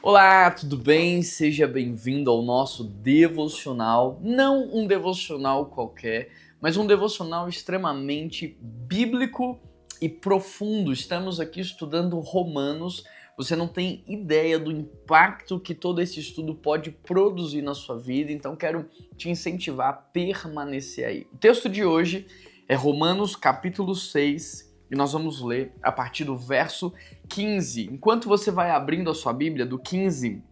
Olá, tudo bem? Seja bem-vindo ao nosso devocional. Não um devocional qualquer, mas um devocional extremamente bíblico e profundo. Estamos aqui estudando Romanos. Você não tem ideia do impacto que todo esse estudo pode produzir na sua vida, então quero te incentivar a permanecer aí. O texto de hoje é Romanos capítulo 6. E nós vamos ler a partir do verso 15. Enquanto você vai abrindo a sua Bíblia, do 15,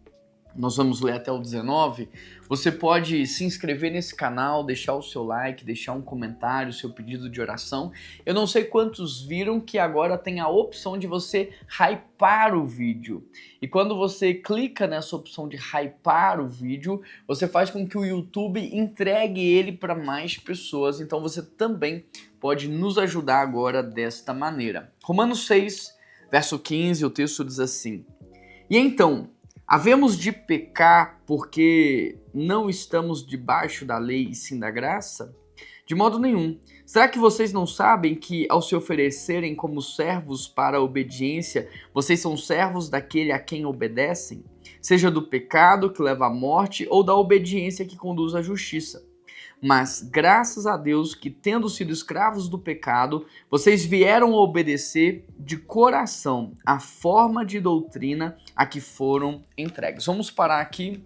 nós vamos ler até o 19, você pode se inscrever nesse canal, deixar o seu like, deixar um comentário, seu pedido de oração. Eu não sei quantos viram que agora tem a opção de você hypar o vídeo. E quando você clica nessa opção de hypar o vídeo, você faz com que o YouTube entregue ele para mais pessoas. Então você também pode nos ajudar agora desta maneira. Romanos 6, verso 15, o texto diz assim: E então, havemos de pecar porque não estamos debaixo da lei e sim da graça? De modo nenhum. Será que vocês não sabem que, ao se oferecerem como servos para a obediência, vocês são servos daquele a quem obedecem? Seja do pecado que leva à morte ou da obediência que conduz à justiça. Mas graças a Deus que, tendo sido escravos do pecado, vocês vieram a obedecer de coração a forma de doutrina a que foram entregues. Vamos parar aqui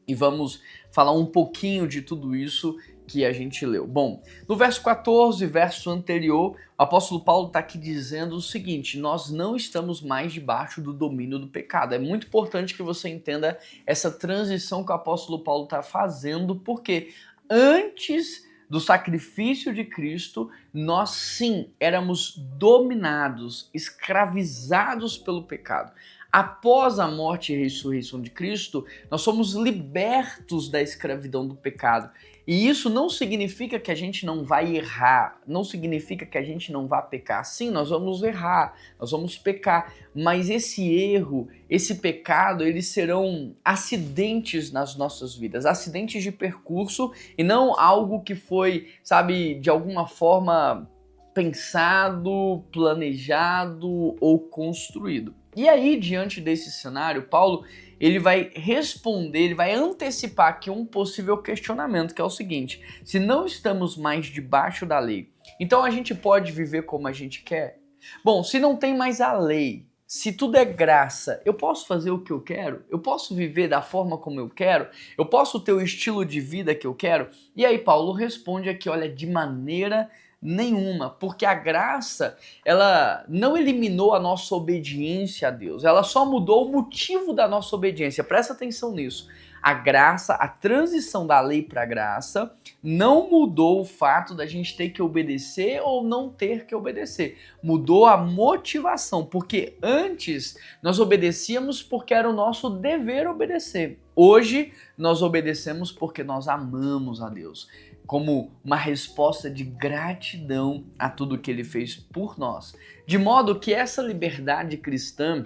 e vamos falar um pouquinho de tudo isso que a gente leu. Bom, no verso 14, verso anterior, o apóstolo Paulo está aqui dizendo o seguinte: nós não estamos mais debaixo do domínio do pecado. É muito importante que você entenda essa transição que o apóstolo Paulo está fazendo, porque antes do sacrifício de Cristo, nós sim éramos dominados, escravizados pelo pecado. Após a morte e a ressurreição de Cristo, nós somos libertos da escravidão do pecado. E isso não significa que a gente não vai errar, não significa que a gente não vai pecar. Sim, nós vamos errar, nós vamos pecar, mas esse erro, esse pecado, eles serão acidentes nas nossas vidas, acidentes de percurso e não algo que foi, sabe, de alguma forma pensado, planejado ou construído. E aí, diante desse cenário, Paulo, ele vai responder, ele vai antecipar aqui um possível questionamento, que é o seguinte: se não estamos mais debaixo da lei, então a gente pode viver como a gente quer? Bom, se não tem mais a lei, se tudo é graça, eu posso fazer o que eu quero? Eu posso viver da forma como eu quero? Eu posso ter o estilo de vida que eu quero? E aí Paulo responde aqui, olha, de maneira nenhuma, porque a graça, ela não eliminou a nossa obediência a Deus, ela só mudou o motivo da nossa obediência. Presta atenção nisso. A graça, a transição da lei para a graça, não mudou o fato da gente ter que obedecer ou não ter que obedecer. Mudou a motivação, porque antes nós obedecíamos porque era o nosso dever obedecer. Hoje nós obedecemos porque nós amamos a Deus, como uma resposta de gratidão a tudo que ele fez por nós. De modo que essa liberdade cristã,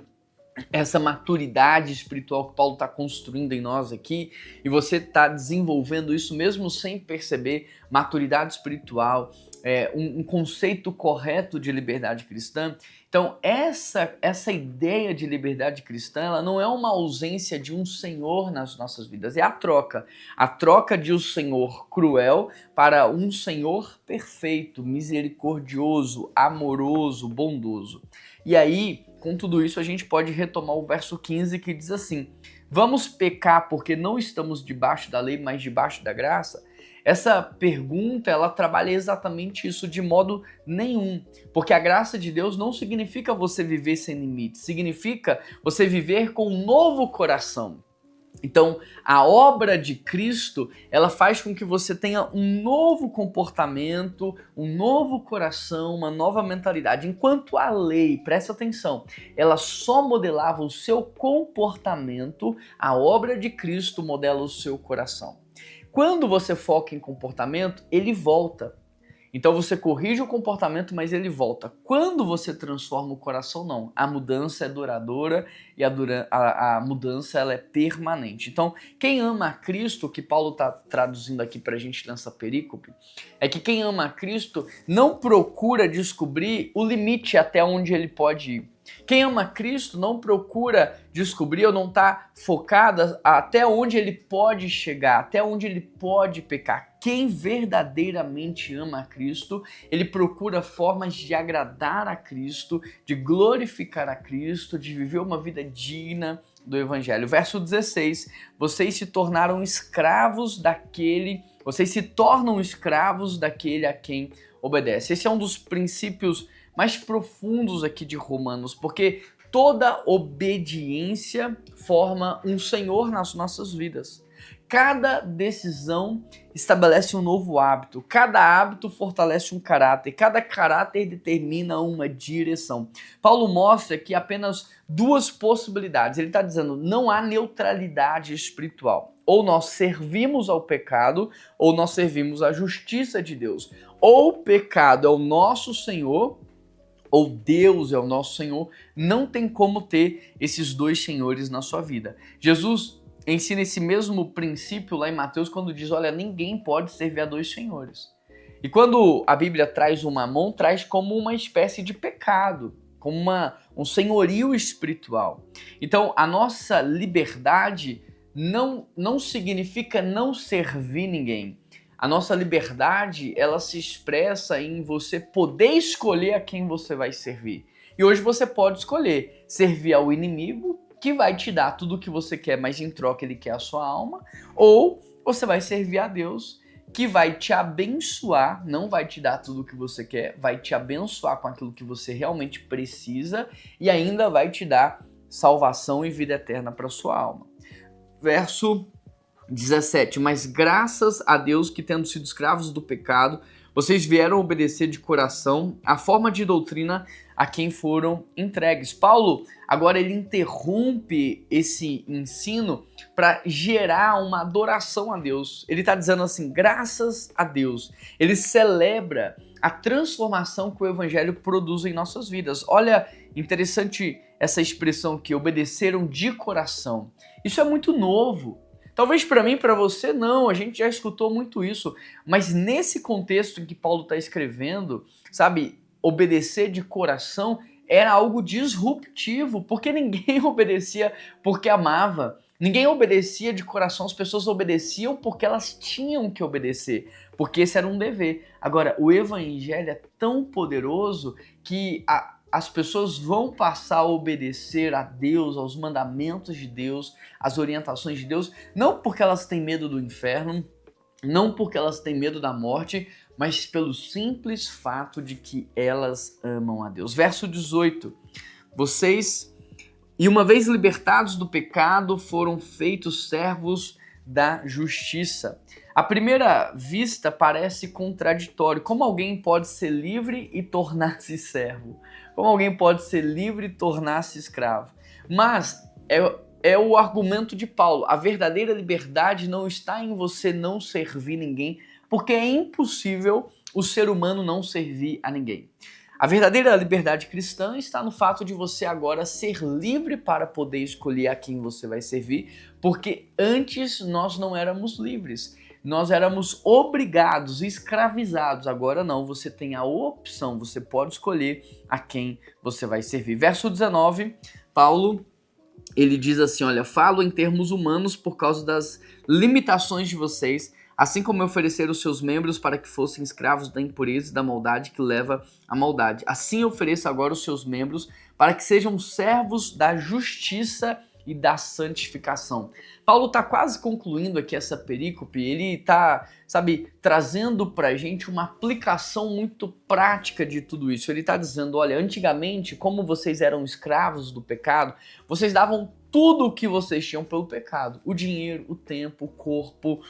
essa maturidade espiritual que Paulo está construindo em nós aqui, e você está desenvolvendo isso mesmo sem perceber, maturidade espiritual, um conceito correto de liberdade cristã. Então essa ideia de liberdade cristã, ela não é uma ausência de um Senhor nas nossas vidas, é a troca de um Senhor cruel para um Senhor perfeito, misericordioso, amoroso, bondoso. E aí, com tudo isso, a gente pode retomar o verso 15 que diz assim: vamos pecar porque não estamos debaixo da lei, mas debaixo da graça? Essa pergunta, ela trabalha exatamente isso, de modo nenhum. Porque a graça de Deus não significa você viver sem limites, significa você viver com um novo coração. Então, a obra de Cristo, ela faz com que você tenha um novo comportamento, um novo coração, uma nova mentalidade. Enquanto a lei, presta atenção, ela só modelava o seu comportamento, a obra de Cristo modela o seu coração. Quando você foca em comportamento, ele volta. Então você corrige o comportamento, mas ele volta. Quando você transforma o coração, não. A mudança é duradoura e a mudança ela é permanente. Então, quem ama a Cristo, o que Paulo está traduzindo aqui para a gente nessa perícope, é que quem ama a Cristo não procura descobrir o limite até onde ele pode ir. Quem ama Cristo não procura descobrir ou não está focada até onde ele pode chegar, até onde ele pode pecar. Quem verdadeiramente ama a Cristo, ele procura formas de agradar a Cristo, de glorificar a Cristo, de viver uma vida digna do Evangelho. Verso 16, vocês se tornam escravos daquele a quem obedece. Esse é um dos princípios mais profundos aqui de Romanos, porque toda obediência forma um Senhor nas nossas vidas. Cada decisão estabelece um novo hábito, cada hábito fortalece um caráter, cada caráter determina uma direção. Paulo mostra aqui apenas duas possibilidades. Ele está dizendo, não há neutralidade espiritual. Ou nós servimos ao pecado, ou nós servimos à justiça de Deus. Ou o pecado é o nosso Senhor, ou Deus é o nosso Senhor. Não tem como ter esses dois senhores na sua vida. Jesus ensina esse mesmo princípio lá em Mateus quando diz, olha, ninguém pode servir a dois senhores. E quando a Bíblia traz o mamon, traz como uma espécie de pecado, como um senhorio espiritual. Então, a nossa liberdade não significa não servir ninguém. A nossa liberdade, ela se expressa em você poder escolher a quem você vai servir. E hoje você pode escolher servir ao inimigo, que vai te dar tudo o que você quer, mas em troca ele quer a sua alma, ou você vai servir a Deus, que vai te abençoar, não vai te dar tudo o que você quer, vai te abençoar com aquilo que você realmente precisa e ainda vai te dar salvação e vida eterna para sua alma. Verso 17, mas graças a Deus que, tendo sido escravos do pecado, vocês vieram obedecer de coração a forma de doutrina a quem foram entregues. Paulo, agora ele interrompe esse ensino para gerar uma adoração a Deus. Ele está dizendo assim, graças a Deus. Ele celebra a transformação que o Evangelho produz em nossas vidas. Olha, interessante essa expressão que obedeceram de coração. Isso é muito novo. Talvez para mim, para você, não, a gente já escutou muito isso, mas nesse contexto em que Paulo está escrevendo, sabe, obedecer de coração era algo disruptivo, porque ninguém obedecia porque amava, ninguém obedecia de coração, as pessoas obedeciam porque elas tinham que obedecer, porque esse era um dever. Agora, o Evangelho é tão poderoso que as pessoas vão passar a obedecer a Deus, aos mandamentos de Deus, às orientações de Deus, não porque elas têm medo do inferno, não porque elas têm medo da morte, mas pelo simples fato de que elas amam a Deus. Verso 18, vocês, e uma vez libertados do pecado, foram feitos servos da justiça. À primeira vista parece contraditório. Como alguém pode ser livre e tornar-se servo? Como alguém pode ser livre e tornar-se escravo? Mas é o argumento de Paulo. A verdadeira liberdade não está em você não servir ninguém, porque é impossível o ser humano não servir a ninguém. A verdadeira liberdade cristã está no fato de você agora ser livre para poder escolher a quem você vai servir, porque antes nós não éramos livres. Nós éramos obrigados, escravizados. Agora não, você tem a opção, você pode escolher a quem você vai servir. Verso 19, Paulo, ele diz assim, olha, falo em termos humanos por causa das limitações de vocês, assim como ofereceram os seus membros para que fossem escravos da impureza e da maldade que leva à maldade. Assim ofereço agora os seus membros para que sejam servos da justiça e da santificação. Paulo está quase concluindo aqui essa perícope, ele está, trazendo para a gente uma aplicação muito prática de tudo isso. Ele está dizendo, olha, antigamente, como vocês eram escravos do pecado, vocês davam tudo o que vocês tinham pelo pecado. O dinheiro, o tempo, o corpo,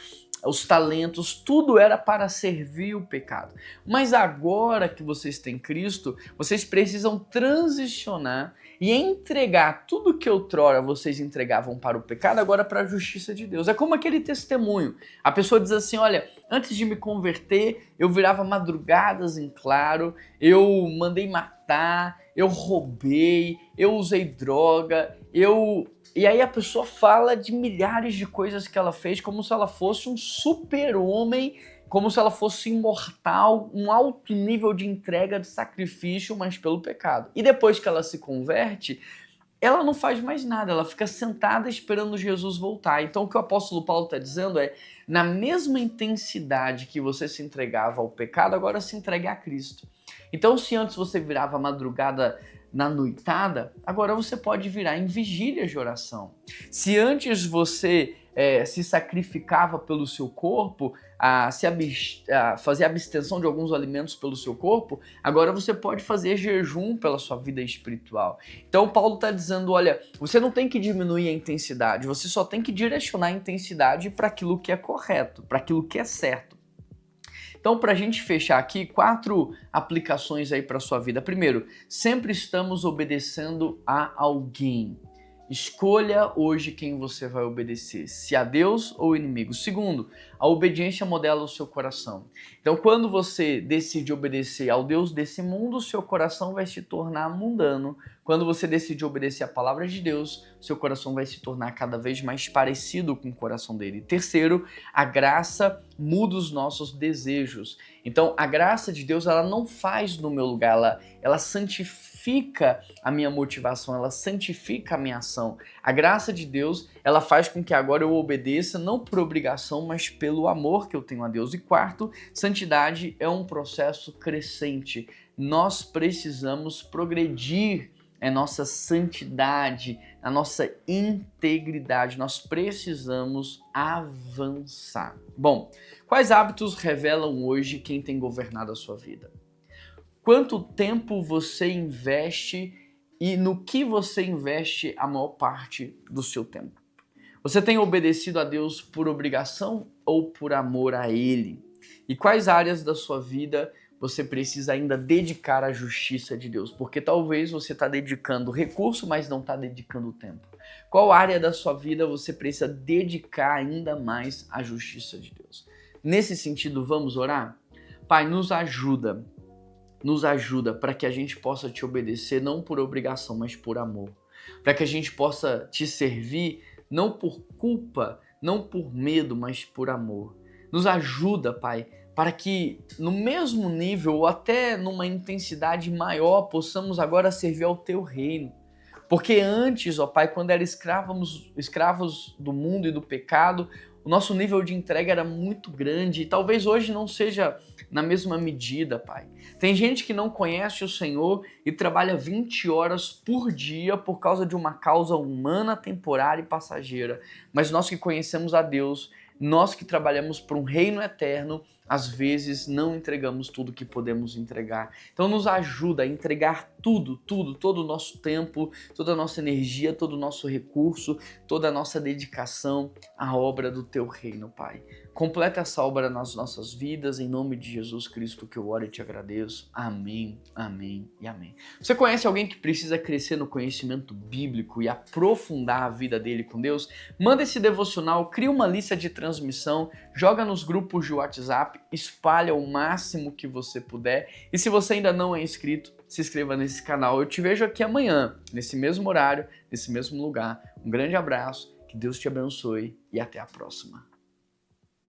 os talentos, tudo era para servir o pecado. Mas agora que vocês têm Cristo, vocês precisam transicionar e entregar tudo que outrora vocês entregavam para o pecado, agora para a justiça de Deus. É como aquele testemunho. A pessoa diz assim, olha, antes de me converter, eu virava madrugadas em claro, eu mandei matar, eu roubei, eu usei droga, E aí a pessoa fala de milhares de coisas que ela fez como se ela fosse um super-homem como se ela fosse imortal, um alto nível de entrega de sacrifício, mas pelo pecado. E depois que ela se converte, ela não faz mais nada, ela fica sentada esperando Jesus voltar. Então o que o apóstolo Paulo está dizendo é, na mesma intensidade que você se entregava ao pecado, agora se entregue a Cristo. Então se antes você virava a madrugada na noitada, agora você pode virar em vigílias de oração. Se antes você se sacrificava pelo seu corpo, a fazer abstenção de alguns alimentos pelo seu corpo, agora você pode fazer jejum pela sua vida espiritual. Então Paulo está dizendo, olha, você não tem que diminuir a intensidade, você só tem que direcionar a intensidade para aquilo que é correto, para aquilo que é certo. Então, para a gente fechar aqui, 4 aplicações aí para sua vida. Primeiro, sempre estamos obedecendo a alguém. Escolha hoje quem você vai obedecer, se a Deus ou inimigo. Segundo, a obediência modela o seu coração. Então, quando você decide obedecer ao Deus desse mundo, o seu coração vai se tornar mundano. Quando você decide obedecer a palavra de Deus, seu coração vai se tornar cada vez mais parecido com o coração dele. Terceiro, a graça muda os nossos desejos. Então, a graça de Deus, ela não faz no meu lugar, ela santifica a minha motivação, ela santifica a minha ação. A graça de Deus, ela faz com que agora eu obedeça não por obrigação, mas pelo amor que eu tenho a Deus. E quarto, santidade é um processo crescente. Nós precisamos progredir em nossa santidade, na nossa integridade. Nós precisamos avançar. Bom, quais hábitos revelam hoje quem tem governado a sua vida? Quanto tempo você investe e no que você investe a maior parte do seu tempo? Você tem obedecido a Deus por obrigação ou por amor a Ele? E quais áreas da sua vida você precisa ainda dedicar à justiça de Deus? Porque talvez você está dedicando recurso, mas não está dedicando tempo. Qual área da sua vida você precisa dedicar ainda mais à justiça de Deus? Nesse sentido, vamos orar? Pai, nos ajuda para que a gente possa te obedecer não por obrigação, mas por amor. Para que a gente possa te servir não por culpa, não por medo, mas por amor. Nos ajuda, Pai, para que no mesmo nível ou até numa intensidade maior possamos agora servir ao Teu reino. Porque antes, ó Pai, quando éramos escravos do mundo e do pecado, o nosso nível de entrega era muito grande e talvez hoje não seja na mesma medida, Pai. Tem gente que não conhece o Senhor e trabalha 20 horas por dia por causa de uma causa humana, temporária e passageira. Mas nós que conhecemos a Deus, nós que trabalhamos por um reino eterno, às vezes não entregamos tudo que podemos entregar. Então nos ajuda a entregar tudo, todo o nosso tempo, toda a nossa energia, todo o nosso recurso, toda a nossa dedicação à obra do Teu reino, Pai. Completa essa obra nas nossas vidas, em nome de Jesus Cristo que eu oro e te agradeço. Amém, amém e amém. Você conhece alguém que precisa crescer no conhecimento bíblico e aprofundar a vida dele com Deus? Manda esse devocional, cria uma lista de transmissão, joga nos grupos de WhatsApp, espalha o máximo que você puder. E se você ainda não é inscrito, se inscreva nesse canal. Eu te vejo aqui amanhã, nesse mesmo horário, nesse mesmo lugar. Um grande abraço, que Deus te abençoe e até a próxima.